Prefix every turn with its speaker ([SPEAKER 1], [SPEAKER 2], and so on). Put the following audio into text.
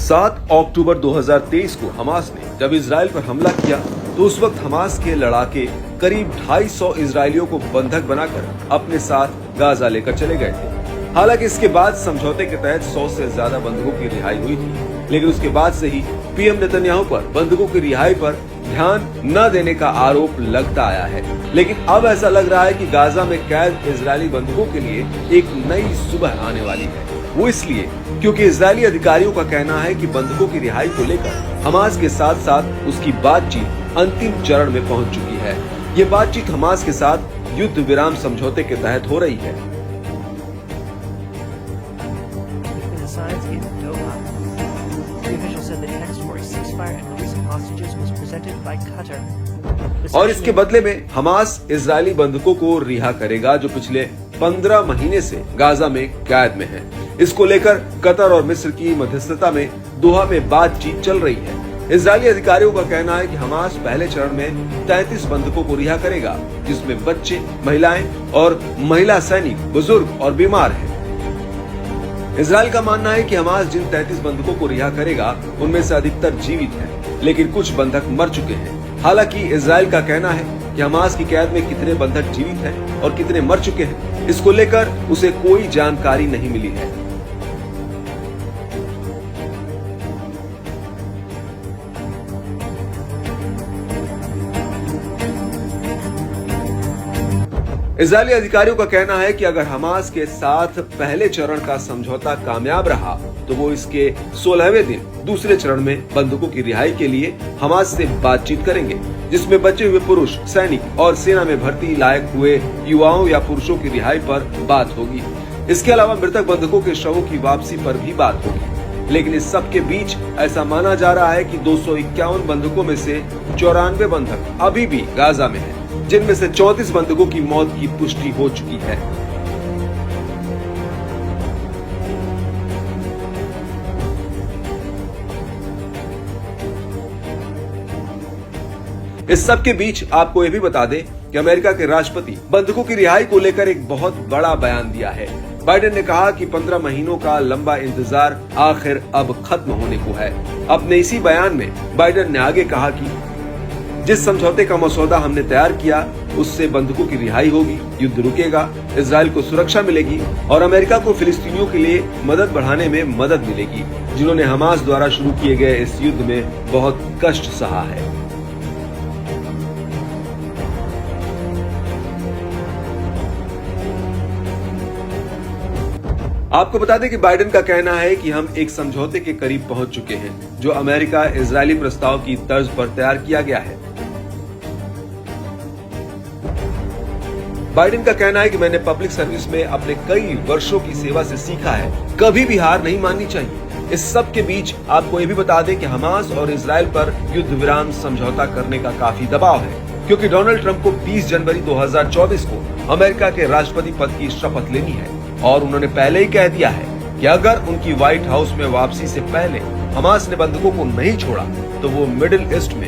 [SPEAKER 1] 7 अक्टूबर 2023 को हमास ने जब इजराइल पर हमला किया तो उस वक्त हमास के लड़ाके करीब 250 इजरायलियों को बंधक बनाकर अपने साथ गाजा लेकर चले गए थे। हालांकि इसके बाद समझौते के तहत 100 से ज्यादा बंधकों की रिहाई हुई थी, लेकिन उसके बाद से ही पीएम नेतन्याहू पर बंधकों की रिहाई पर ध्यान न देने का आरोप लगता आया है। लेकिन अब ऐसा लग रहा है कि गाजा में कैद इजरायली बंधकों के लिए एक नई सुबह आने वाली है। वो इसलिए क्योंकि इजरायली अधिकारियों का कहना है कि बंधकों की रिहाई को लेकर हमास के साथ साथ उसकी बातचीत अंतिम चरण में पहुंच चुकी है। ये बातचीत हमास के साथ युद्ध विराम समझौते के तहत हो रही है। और इसके बदले में हमास इजरायली बंधकों को रिहा करेगा जो पिछले 15 महीने से गाजा में कैद में हैं। इसको लेकर कतर और मिस्र की मध्यस्थता में दोहा में बातचीत चल रही है। इजरायली अधिकारियों का कहना है कि हमास पहले चरण में 33 बंधकों को रिहा करेगा, जिसमें बच्चे, महिलाएं और महिला सैनिक, बुजुर्ग और बीमार हैं। इजराइल का मानना है कि हमास जिन 33 बंधकों को रिहा करेगा उनमें से अधिकतर जीवित हैं, लेकिन कुछ बंधक मर चुके हैं। हालांकि इजराइल का कहना है कि हमास की कैद में कितने बंधक जीवित हैं और कितने मर चुके हैं, इसको लेकर उसे कोई जानकारी नहीं मिली है। इजरायली अधिकारियों का कहना है कि अगर हमास के साथ पहले चरण का समझौता कामयाब रहा तो वो इसके 16वें दिन दूसरे चरण में बंधकों की रिहाई के लिए हमास से बातचीत करेंगे, जिसमें बचे हुए पुरुष, सैनिक और सेना में भर्ती लायक हुए युवाओं या पुरुषों की रिहाई पर बात होगी। इसके अलावा मृतक बंधकों के शवों की वापसी पर भी बात होगी। लेकिन इस सब के बीच ऐसा माना जा रहा है कि 251 बंधकों में से 94 बंधक अभी भी गाजा में हैं, जिनमें से 34 बंधकों की मौत की पुष्टि हो चुकी है। इस सब के बीच आपको यह भी बता दें कि अमेरिका के राष्ट्रपति बंधकों की रिहाई को लेकर एक बहुत बड़ा बयान दिया है। बाइडेन ने कहा कि 15 महीनों का लंबा इंतजार आखिर अब खत्म होने को है। अपने इसी बयान में बाइडेन ने आगे कहा कि जिस समझौते का मसौदा हमने तैयार किया उससे बंधकों की रिहाई होगी, युद्ध रुकेगा, इजराइल को सुरक्षा मिलेगी और अमेरिका को फिलिस्तीनियों के लिए मदद बढ़ाने में मदद मिलेगी, जिन्होंने हमास द्वारा शुरू किए गए इस युद्ध में बहुत कष्ट सहा है। आपको बता दें कि बाइडेन का कहना है कि हम एक समझौते के करीब पहुंच चुके हैं, जो अमेरिका इजरायली प्रस्ताव की तर्ज पर तैयार किया गया है। बाइडेन का कहना है कि मैंने पब्लिक सर्विस में अपने कई वर्षों की सेवा से सीखा है, कभी भी हार नहीं माननी चाहिए। इस सब के बीच आपको ये भी बता दें कि हमास और इजराइल पर युद्ध विराम समझौता करने का काफी दबाव है, क्योंकि डोनाल्ड ट्रंप को 20 जनवरी 2024 को अमेरिका के राष्ट्रपति पद की शपथ लेनी है और उन्होंने पहले ही कह दिया है कि अगर उनकी व्हाइट हाउस में वापसी से पहले हमास ने बंधकों को नहीं छोड़ा तो वो मिडिल ईस्ट में